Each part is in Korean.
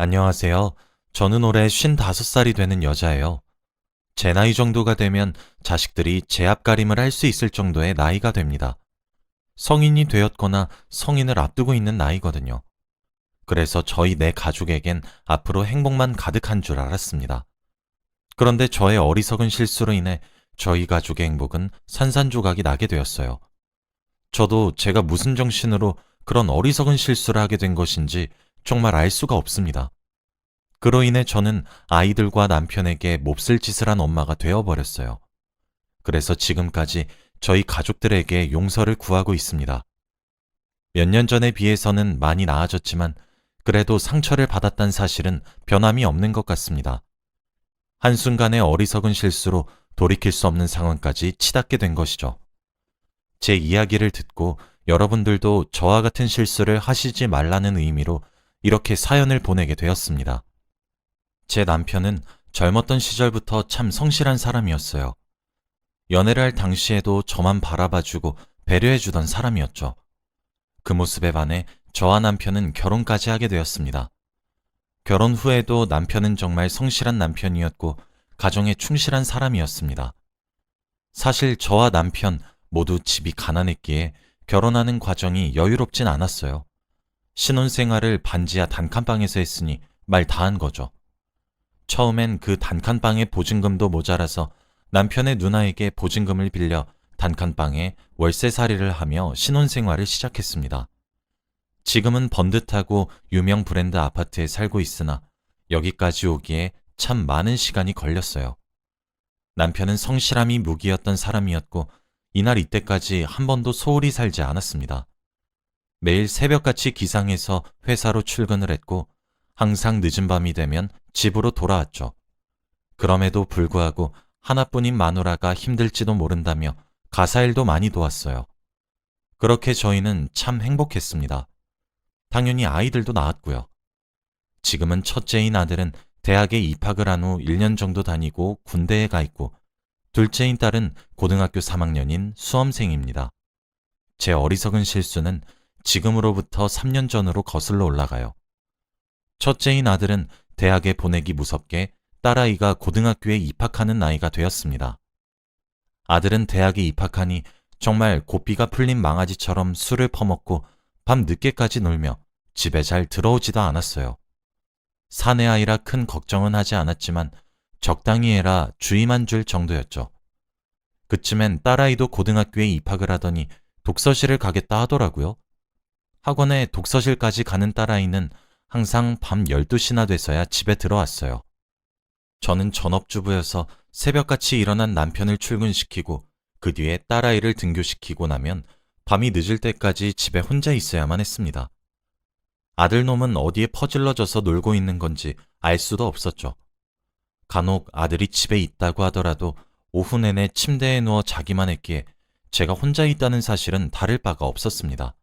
안녕하세요. 저는 올해 55살이 되는 여자예요. 제 나이 정도가 되면 자식들이 제 앞가림을 할 수 있을 정도의 나이가 됩니다. 성인이 되었거나 성인을 앞두고 있는 나이거든요. 그래서 저희 네 가족에겐 앞으로 행복만 가득한 줄 알았습니다. 그런데 저의 어리석은 실수로 인해 저희 가족의 행복은 산산조각이 나게 되었어요. 저도 제가 무슨 정신으로 그런 어리석은 실수를 하게 된 것인지 정말 알 수가 없습니다. 그로 인해 저는 아이들과 남편에게 몹쓸 짓을 한 엄마가 되어버렸어요. 그래서 지금까지 저희 가족들에게 용서를 구하고 있습니다. 몇 년 전에 비해서는 많이 나아졌지만 그래도 상처를 받았다는 사실은 변함이 없는 것 같습니다. 한순간의 어리석은 실수로 돌이킬 수 없는 상황까지 치닫게 된 것이죠. 제 이야기를 듣고 여러분들도 저와 같은 실수를 하시지 말라는 의미로 이렇게 사연을 보내게 되었습니다. 제 남편은 젊었던 시절부터 참 성실한 사람이었어요. 연애를 할 당시에도 저만 바라봐주고 배려해주던 사람이었죠. 그 모습에 반해 저와 남편은 결혼까지 하게 되었습니다. 결혼 후에도 남편은 정말 성실한 남편이었고 가정에 충실한 사람이었습니다. 사실 저와 남편 모두 집이 가난했기에 결혼하는 과정이 여유롭진 않았어요. 신혼생활을 반지하 단칸방에서 했으니 말 다한 거죠. 처음엔 그 단칸방의 보증금도 모자라서 남편의 누나에게 보증금을 빌려 단칸방에 월세살이를 하며 신혼생활을 시작했습니다. 지금은 번듯하고 유명 브랜드 아파트에 살고 있으나 여기까지 오기에 참 많은 시간이 걸렸어요. 남편은 성실함이 무기였던 사람이었고 이날 이때까지 한 번도 소홀히 살지 않았습니다. 매일 새벽같이 기상해서 회사로 출근을 했고 항상 늦은 밤이 되면 집으로 돌아왔죠. 그럼에도 불구하고 하나뿐인 마누라가 힘들지도 모른다며 가사일도 많이 도왔어요. 그렇게 저희는 참 행복했습니다. 당연히 아이들도 낳았고요. 지금은 첫째인 아들은 대학에 입학을 한 후 1년 정도 다니고 군대에 가 있고 둘째인 딸은 고등학교 3학년인 수험생입니다. 제 어리석은 실수는 지금으로부터 3년 전으로 거슬러 올라가요. 첫째인 아들은 대학에 보내기 무섭게 딸아이가 고등학교에 입학하는 나이가 되었습니다. 아들은 대학에 입학하니 정말 고삐가 풀린 망아지처럼 술을 퍼먹고 밤 늦게까지 놀며 집에 잘 들어오지도 않았어요. 사내 아이라 큰 걱정은 하지 않았지만 적당히 해라 주의만 줄 정도였죠. 그쯤엔 딸아이도 고등학교에 입학을 하더니 독서실을 가겠다 하더라고요. 학원에 독서실까지 가는 딸아이는 항상 밤 12시나 돼서야 집에 들어왔어요. 저는 전업주부여서 새벽같이 일어난 남편을 출근시키고 그 뒤에 딸아이를 등교시키고 나면 밤이 늦을 때까지 집에 혼자 있어야만 했습니다. 아들놈은 어디에 퍼질러져서 놀고 있는 건지 알 수도 없었죠. 간혹 아들이 집에 있다고 하더라도 오후 내내 침대에 누워 자기만 했기에 제가 혼자 있다는 사실은 다를 바가 없었습니다.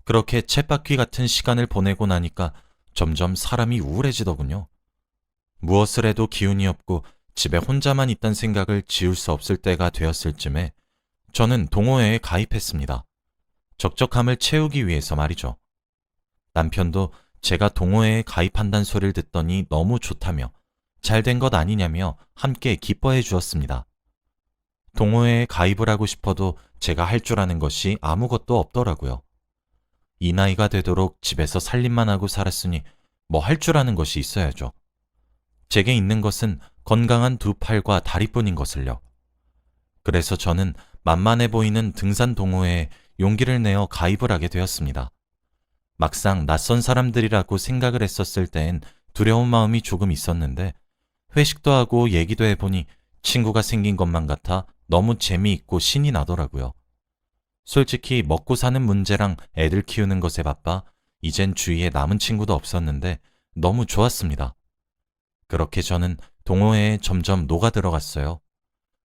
그렇게 쳇바퀴 같은 시간을 보내고 나니까 점점 사람이 우울해지더군요. 무엇을 해도 기운이 없고 집에 혼자만 있단 생각을 지울 수 없을 때가 되었을 쯤에 저는 동호회에 가입했습니다. 적적함을 채우기 위해서 말이죠. 남편도 제가 동호회에 가입한다는 소리를 듣더니 너무 좋다며 잘된 것 아니냐며 함께 기뻐해 주었습니다. 동호회에 가입을 하고 싶어도 제가 할 줄 아는 것이 아무것도 없더라고요. 이 나이가 되도록 집에서 살림만 하고 살았으니 뭐 할 줄 아는 것이 있어야죠. 제게 있는 것은 건강한 두 팔과 다리뿐인 것을요. 그래서 저는 만만해 보이는 등산 동호회에 용기를 내어 가입을 하게 되었습니다. 막상 낯선 사람들이라고 생각을 했었을 땐 두려운 마음이 조금 있었는데 회식도 하고 얘기도 해보니 친구가 생긴 것만 같아 너무 재미있고 신이 나더라고요. 솔직히 먹고 사는 문제랑 애들 키우는 것에 바빠 이젠 주위에 남은 친구도 없었는데 너무 좋았습니다. 그렇게 저는 동호회에 점점 녹아들어갔어요.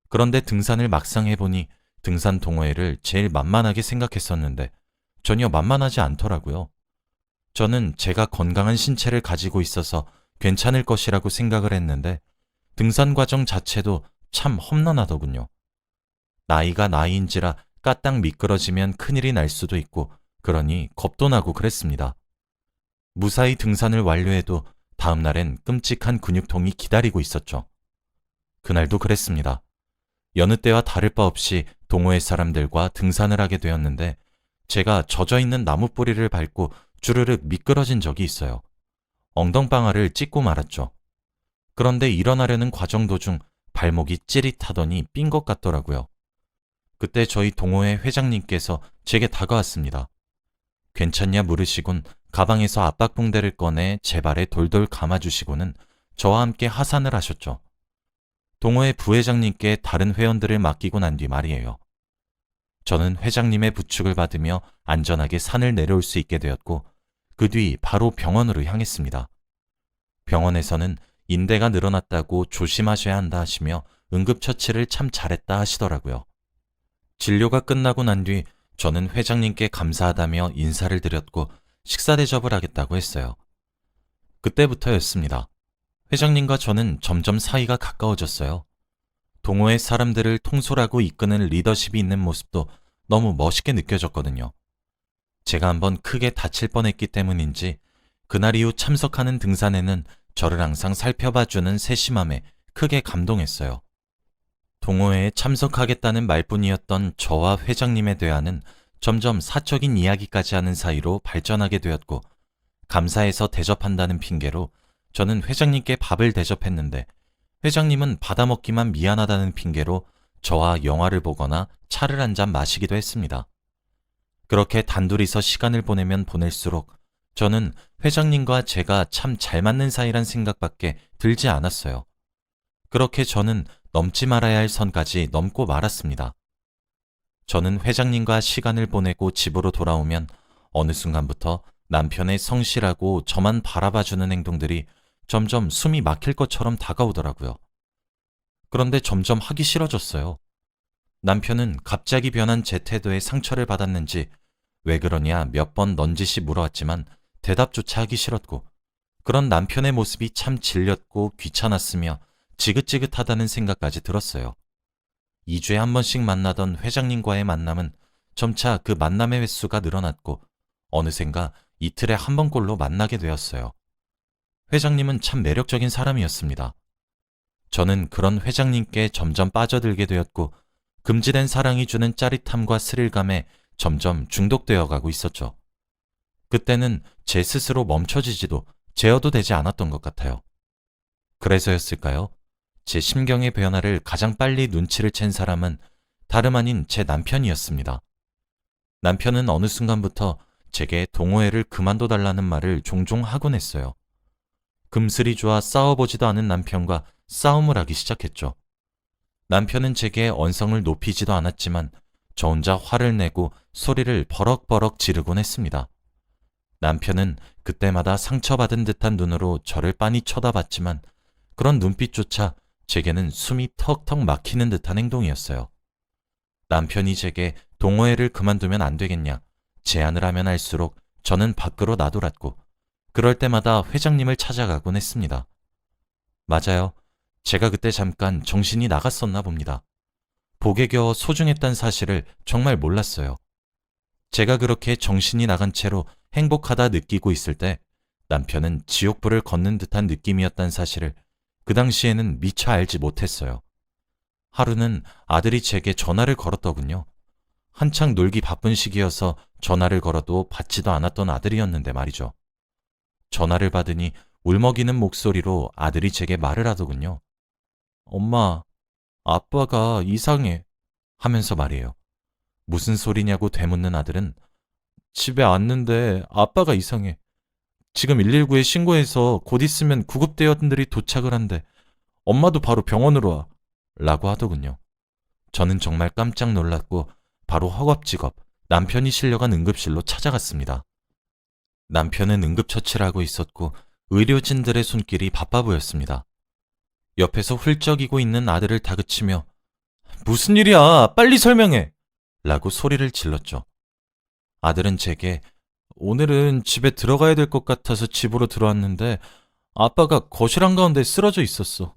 그런데 등산을 막상 해보니 등산 동호회를 제일 만만하게 생각했었는데 전혀 만만하지 않더라고요. 저는 제가 건강한 신체를 가지고 있어서 괜찮을 것이라고 생각을 했는데 등산 과정 자체도 참 험난하더군요. 나이가 나이인지라 까딱 미끄러지면 큰일이 날 수도 있고 그러니 겁도 나고 그랬습니다. 무사히 등산을 완료해도 다음 날엔 끔찍한 근육통이 기다리고 있었죠. 그날도 그랬습니다. 여느 때와 다를 바 없이 동호회 사람들과 등산을 하게 되었는데 제가 젖어있는 나무 뿌리를 밟고 주르륵 미끄러진 적이 있어요. 엉덩방아를 찢고 말았죠. 그런데 일어나려는 과정 도중 발목이 찌릿하더니 삔 것 같더라고요. 그때 저희 동호회 회장님께서 제게 다가왔습니다. 괜찮냐 물으시곤 가방에서 압박붕대를 꺼내 제 발에 돌돌 감아주시고는 저와 함께 하산을 하셨죠. 동호회 부회장님께 다른 회원들을 맡기고 난 뒤 말이에요. 저는 회장님의 부축을 받으며 안전하게 산을 내려올 수 있게 되었고 그 뒤 바로 병원으로 향했습니다. 병원에서는 인대가 늘어났다고 조심하셔야 한다 하시며 응급처치를 참 잘했다 하시더라고요. 진료가 끝나고 난 뒤 저는 회장님께 감사하다며 인사를 드렸고 식사 대접을 하겠다고 했어요. 그때부터였습니다. 회장님과 저는 점점 사이가 가까워졌어요. 동호회 사람들을 통솔하고 이끄는 리더십이 있는 모습도 너무 멋있게 느껴졌거든요. 제가 한번 크게 다칠 뻔했기 때문인지 그날 이후 참석하는 등산에는 저를 항상 살펴봐주는 세심함에 크게 감동했어요. 동호회에 참석하겠다는 말뿐이었던 저와 회장님의 대화는 점점 사적인 이야기까지 하는 사이로 발전하게 되었고 감사해서 대접한다는 핑계로 저는 회장님께 밥을 대접했는데 회장님은 받아먹기만 미안하다는 핑계로 저와 영화를 보거나 차를 한 잔 마시기도 했습니다. 그렇게 단둘이서 시간을 보내면 보낼수록 저는 회장님과 제가 참 잘 맞는 사이란 생각밖에 들지 않았어요. 그렇게 저는 넘지 말아야 할 선까지 넘고 말았습니다. 저는 회장님과 시간을 보내고 집으로 돌아오면 어느 순간부터 남편의 성실하고 저만 바라봐주는 행동들이 점점 숨이 막힐 것처럼 다가오더라고요. 그런데 점점 하기 싫어졌어요. 남편은 갑자기 변한 제 태도에 상처를 받았는지 왜 그러냐 몇 번 넌지시 물어왔지만 대답조차 하기 싫었고 그런 남편의 모습이 참 질렸고 귀찮았으며 지긋지긋하다는 생각까지 들었어요. 2주에 한 번씩 만나던 회장님과의 만남은 점차 그 만남의 횟수가 늘어났고 어느샌가 이틀에 한 번꼴로 만나게 되었어요. 회장님은 참 매력적인 사람이었습니다. 저는 그런 회장님께 점점 빠져들게 되었고 금지된 사랑이 주는 짜릿함과 스릴감에 점점 중독되어 가고 있었죠. 그때는 제 스스로 멈춰지지도 제어도 되지 않았던 것 같아요. 그래서였을까요? 제 심경의 변화를 가장 빨리 눈치를 챈 사람은 다름 아닌 제 남편이었습니다. 남편은 어느 순간부터 제게 동호회를 그만둬달라는 말을 종종 하곤 했어요. 금슬이 좋아 싸워보지도 않은 남편과 싸움을 하기 시작했죠. 남편은 제게 언성을 높이지도 않았지만 저 혼자 화를 내고 소리를 버럭버럭 지르곤 했습니다. 남편은 그때마다 상처받은 듯한 눈으로 저를 빤히 쳐다봤지만 그런 눈빛조차 제게는 숨이 턱턱 막히는 듯한 행동이었어요. 남편이 제게 동호회를 그만두면 안 되겠냐 제안을 하면 할수록 저는 밖으로 나돌았고 그럴 때마다 회장님을 찾아가곤 했습니다. 맞아요. 제가 그때 잠깐 정신이 나갔었나 봅니다. 복에 겨워 소중했단 사실을 정말 몰랐어요. 제가 그렇게 정신이 나간 채로 행복하다 느끼고 있을 때 남편은 지옥불을 걷는 듯한 느낌이었단 사실을 그 당시에는 미처 알지 못했어요. 하루는 아들이 제게 전화를 걸었더군요. 한창 놀기 바쁜 시기여서 전화를 걸어도 받지도 않았던 아들이었는데 말이죠. 전화를 받으니 울먹이는 목소리로 아들이 제게 말을 하더군요. 엄마, 아빠가 이상해 하면서 말이에요. 무슨 소리냐고 되묻는 아들은 집에 왔는데 아빠가 이상해. 지금 119에 신고해서 곧 있으면 구급대원들이 도착을 한대. 엄마도 바로 병원으로 와. 라고 하더군요. 저는 정말 깜짝 놀랐고 바로 허겁지겁 남편이 실려간 응급실로 찾아갔습니다. 남편은 응급처치를 하고 있었고 의료진들의 손길이 바빠 보였습니다. 옆에서 훌쩍이고 있는 아들을 다그치며 무슨 일이야? 빨리 설명해! 라고 소리를 질렀죠. 아들은 제게 오늘은 집에 들어가야 될 것 같아서 집으로 들어왔는데 아빠가 거실 한가운데 쓰러져 있었어.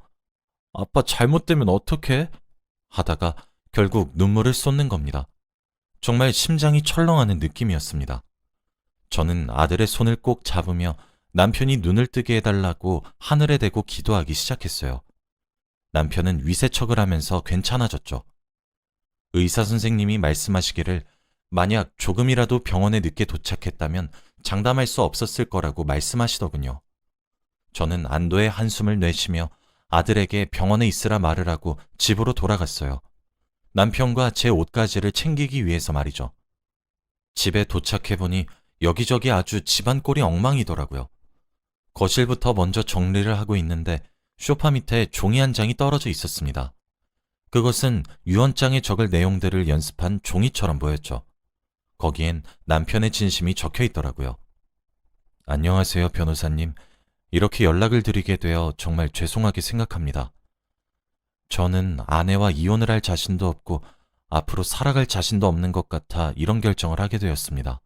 아빠 잘못되면 어떡해? 하다가 결국 눈물을 쏟는 겁니다. 정말 심장이 철렁하는 느낌이었습니다. 저는 아들의 손을 꼭 잡으며 남편이 눈을 뜨게 해달라고 하늘에 대고 기도하기 시작했어요. 남편은 위세척을 하면서 괜찮아졌죠. 의사 선생님이 말씀하시기를 만약 조금이라도 병원에 늦게 도착했다면 장담할 수 없었을 거라고 말씀하시더군요. 저는 안도의 한숨을 내쉬며 아들에게 병원에 있으라 말을 하고 집으로 돌아갔어요. 남편과 제 옷가지를 챙기기 위해서 말이죠. 집에 도착해보니 여기저기 아주 집안 꼴이 엉망이더라고요. 거실부터 먼저 정리를 하고 있는데 소파 밑에 종이 한 장이 떨어져 있었습니다. 그것은 유언장에 적을 내용들을 연습한 종이처럼 보였죠. 거기엔 남편의 진심이 적혀 있더라고요. 안녕하세요, 변호사님. 이렇게 연락을 드리게 되어 정말 죄송하게 생각합니다. 저는 아내와 이혼을 할 자신도 없고 앞으로 살아갈 자신도 없는 것 같아 이런 결정을 하게 되었습니다.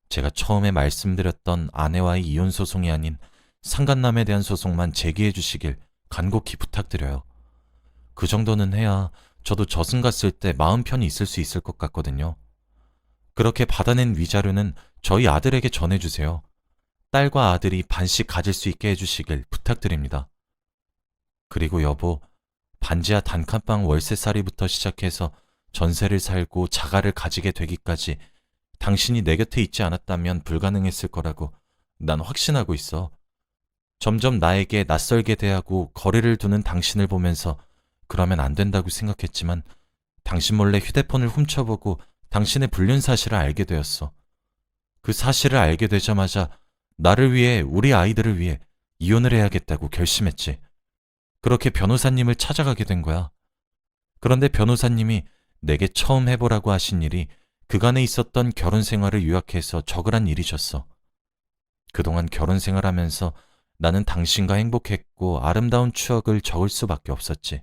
제가 처음에 말씀드렸던 아내와의 이혼 소송이 아닌 상간남에 대한 소송만 제기해 주시길 간곡히 부탁드려요. 그 정도는 해야 저도 저승 갔을 때 마음 편히 있을 수 있을 것 같거든요. 그렇게 받아낸 위자료는 저희 아들에게 전해주세요. 딸과 아들이 반씩 가질 수 있게 해주시길 부탁드립니다. 그리고 여보, 반지하 단칸방 월세살이부터 시작해서 전세를 살고 자가를 가지게 되기까지 당신이 내 곁에 있지 않았다면 불가능했을 거라고 난 확신하고 있어. 점점 나에게 낯설게 대하고 거리를 두는 당신을 보면서 그러면 안 된다고 생각했지만 당신 몰래 휴대폰을 훔쳐보고 당신의 불륜 사실을 알게 되었어. 그 사실을 알게 되자마자 나를 위해, 우리 아이들을 위해 이혼을 해야겠다고 결심했지. 그렇게 변호사님을 찾아가게 된 거야. 그런데 변호사님이 내게 처음 해보라고 하신 일이 그간에 있었던 결혼 생활을 요약해서 적으란 일이셨어. 그동안 결혼 생활하면서 나는 당신과 행복했고 아름다운 추억을 적을 수밖에 없었지.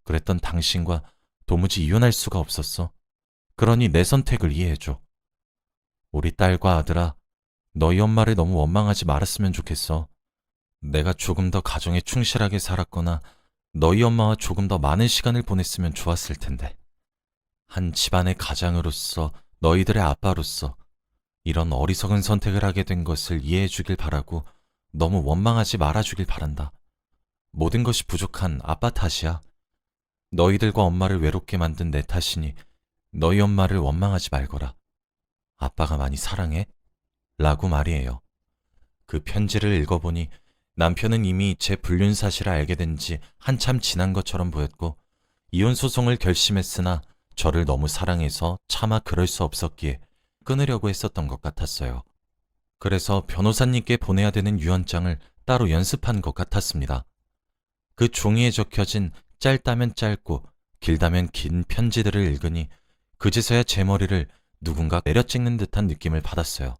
그랬던 당신과 도무지 이혼할 수가 없었어. 그러니 내 선택을 이해해줘. 우리 딸과 아들아, 너희 엄마를 너무 원망하지 말았으면 좋겠어. 내가 조금 더 가정에 충실하게 살았거나 너희 엄마와 조금 더 많은 시간을 보냈으면 좋았을 텐데. 한 집안의 가장으로서, 너희들의 아빠로서 이런 어리석은 선택을 하게 된 것을 이해해 주길 바라고 너무 원망하지 말아주길 바란다. 모든 것이 부족한 아빠 탓이야. 너희들과 엄마를 외롭게 만든 내 탓이니 너희 엄마를 원망하지 말거라. 아빠가 많이 사랑해? 라고 말이에요. 그 편지를 읽어보니 남편은 이미 제 불륜 사실을 알게 된 지 한참 지난 것처럼 보였고 이혼 소송을 결심했으나 저를 너무 사랑해서 차마 그럴 수 없었기에 끊으려고 했었던 것 같았어요. 그래서 변호사님께 보내야 되는 유언장을 따로 연습한 것 같았습니다. 그 종이에 적혀진 짧다면 짧고 길다면 긴 편지들을 읽으니 그제서야 제 머리를 누군가 내려찍는 듯한 느낌을 받았어요.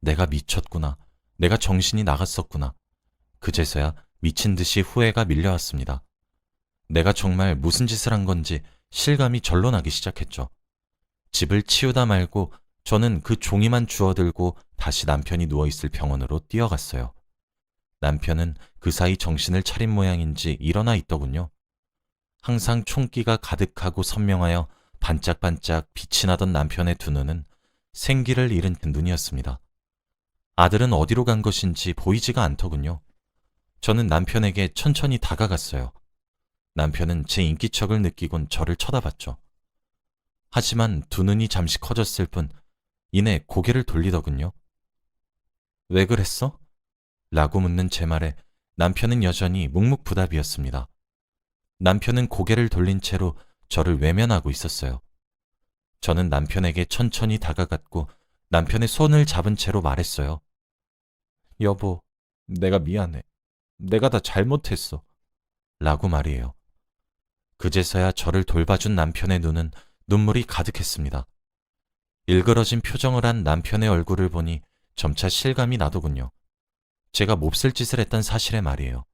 내가 미쳤구나. 내가 정신이 나갔었구나. 그제서야 미친 듯이 후회가 밀려왔습니다. 내가 정말 무슨 짓을 한 건지 실감이 절로 나기 시작했죠. 집을 치우다 말고 저는 그 종이만 주워들고 다시 남편이 누워있을 병원으로 뛰어갔어요. 남편은 그 사이 정신을 차린 모양인지 일어나 있더군요. 항상 총기가 가득하고 선명하여 반짝반짝 빛이 나던 남편의 두 눈은 생기를 잃은 눈이었습니다. 아들은 어디로 간 것인지 보이지가 않더군요. 저는 남편에게 천천히 다가갔어요. 남편은 제 인기척을 느끼곤 저를 쳐다봤죠. 하지만 두 눈이 잠시 커졌을 뿐 이내 고개를 돌리더군요. 왜 그랬어? 라고 묻는 제 말에 남편은 여전히 묵묵부답이었습니다. 남편은 고개를 돌린 채로 저를 외면하고 있었어요. 저는 남편에게 천천히 다가갔고 남편의 손을 잡은 채로 말했어요. 여보, 내가 미안해. 내가 다 잘못했어. 라고 말이에요. 그제서야 저를 돌봐준 남편의 눈은 눈물이 가득했습니다. 일그러진 표정을 한 남편의 얼굴을 보니 점차 실감이 나더군요. 제가 몹쓸 짓을 했던 사실에 말이에요.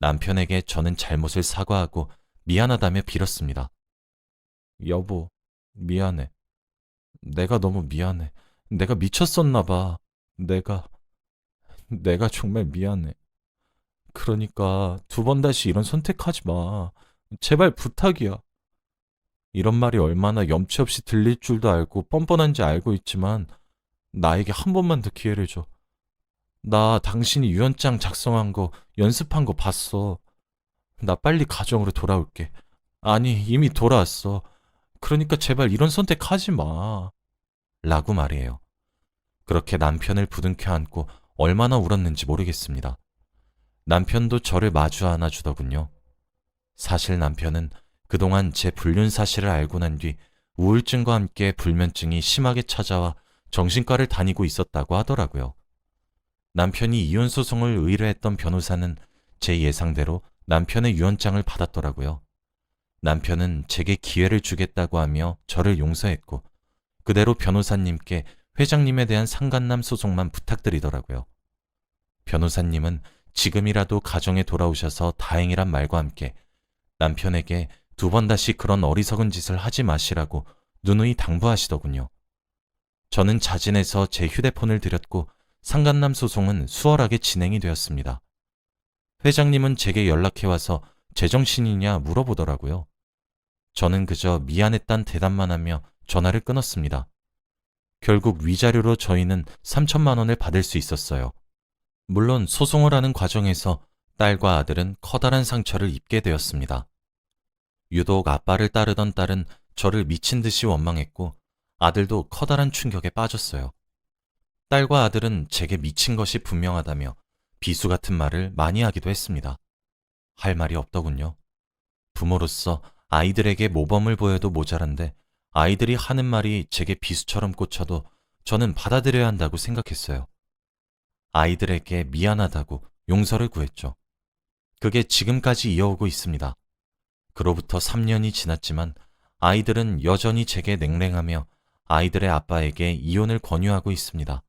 남편에게 저는 잘못을 사과하고 미안하다며 빌었습니다. 여보, 미안해. 내가 너무 미안해. 내가 미쳤었나 봐. 내가 정말 미안해. 그러니까 두 번 다시 이런 선택하지 마. 제발 부탁이야. 이런 말이 얼마나 염치 없이 들릴 줄도 알고 뻔뻔한지 알고 있지만 나에게 한 번만 더 기회를 줘. 나 당신이 유언장 작성한 거, 연습한 거 봤어. 나 빨리 가정으로 돌아올게. 아니, 이미 돌아왔어. 그러니까 제발 이런 선택하지 마. 라고 말이에요. 그렇게 남편을 부둥켜 안고 얼마나 울었는지 모르겠습니다. 남편도 저를 마주 안아주더군요. 사실 남편은 그동안 제 불륜 사실을 알고 난 뒤 우울증과 함께 불면증이 심하게 찾아와 정신과를 다니고 있었다고 하더라고요. 남편이 이혼 소송을 의뢰했던 변호사는 제 예상대로 남편의 유언장을 받았더라고요. 남편은 제게 기회를 주겠다고 하며 저를 용서했고 그대로 변호사님께 회장님에 대한 상간남 소송만 부탁드리더라고요. 변호사님은 지금이라도 가정에 돌아오셔서 다행이란 말과 함께 남편에게 2번 다시 그런 어리석은 짓을 하지 마시라고 누누이 당부하시더군요. 저는 자진해서 제 휴대폰을 드렸고 상간남 소송은 수월하게 진행이 되었습니다. 회장님은 제게 연락해와서 제정신이냐 물어보더라고요. 저는 그저 미안했단 대답만 하며 전화를 끊었습니다. 결국 위자료로 저희는 3천만 원을 받을 수 있었어요. 물론 소송을 하는 과정에서 딸과 아들은 커다란 상처를 입게 되었습니다. 유독 아빠를 따르던 딸은 저를 미친 듯이 원망했고 아들도 커다란 충격에 빠졌어요. 딸과 아들은 제게 미친 것이 분명하다며 비수 같은 말을 많이 하기도 했습니다. 할 말이 없더군요. 부모로서 아이들에게 모범을 보여도 모자란데 아이들이 하는 말이 제게 비수처럼 꽂혀도 저는 받아들여야 한다고 생각했어요. 아이들에게 미안하다고 용서를 구했죠. 그게 지금까지 이어오고 있습니다. 그로부터 3년이 지났지만 아이들은 여전히 제게 냉랭하며 아이들의 아빠에게 이혼을 권유하고 있습니다.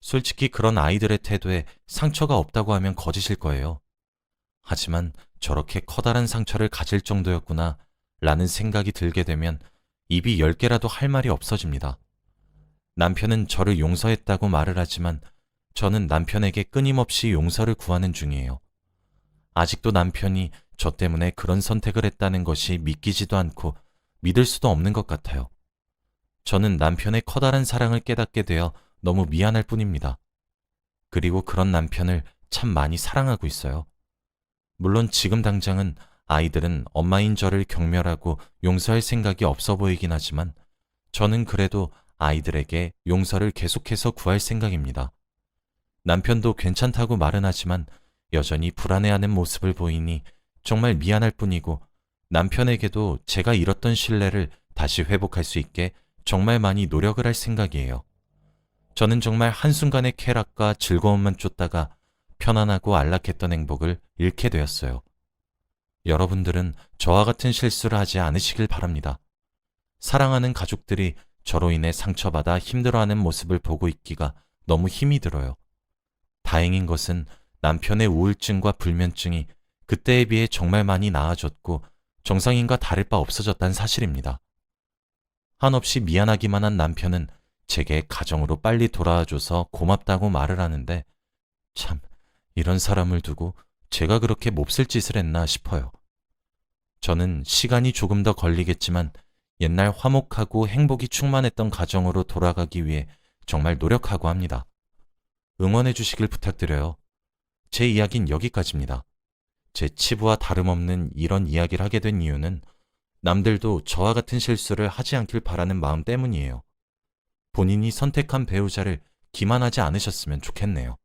솔직히 그런 아이들의 태도에 상처가 없다고 하면 거짓일 거예요. 하지만 저렇게 커다란 상처를 가질 정도였구나 라는 생각이 들게 되면 입이 10개라도 할 말이 없어집니다. 남편은 저를 용서했다고 말을 하지만 저는 남편에게 끊임없이 용서를 구하는 중이에요. 아직도 남편이 저 때문에 그런 선택을 했다는 것이 믿기지도 않고 믿을 수도 없는 것 같아요. 저는 남편의 커다란 사랑을 깨닫게 되어 너무 미안할 뿐입니다. 그리고 그런 남편을 참 많이 사랑하고 있어요. 물론 지금 당장은 아이들은 엄마인 저를 경멸하고 용서할 생각이 없어 보이긴 하지만 저는 그래도 아이들에게 용서를 계속해서 구할 생각입니다. 남편도 괜찮다고 말은 하지만 여전히 불안해하는 모습을 보이니 정말 미안할 뿐이고 남편에게도 제가 잃었던 신뢰를 다시 회복할 수 있게 정말 많이 노력을 할 생각이에요. 저는 정말 한순간의 쾌락과 즐거움만 쫓다가 편안하고 안락했던 행복을 잃게 되었어요. 여러분들은 저와 같은 실수를 하지 않으시길 바랍니다. 사랑하는 가족들이 저로 인해 상처받아 힘들어하는 모습을 보고 있기가 너무 힘이 들어요. 다행인 것은 남편의 우울증과 불면증이 그때에 비해 정말 많이 나아졌고 정상인과 다를 바 없어졌다는 사실입니다. 한없이 미안하기만 한 남편은 제게 가정으로 빨리 돌아와줘서 고맙다고 말을 하는데 참 이런 사람을 두고 제가 그렇게 몹쓸 짓을 했나 싶어요. 저는 시간이 조금 더 걸리겠지만 옛날 화목하고 행복이 충만했던 가정으로 돌아가기 위해 정말 노력하고 합니다. 응원해 주시길 부탁드려요. 제 이야기는 여기까지입니다. 제 치부와 다름없는 이런 이야기를 하게 된 이유는 남들도 저와 같은 실수를 하지 않길 바라는 마음 때문이에요. 본인이 선택한 배우자를 기만하지 않으셨으면 좋겠네요.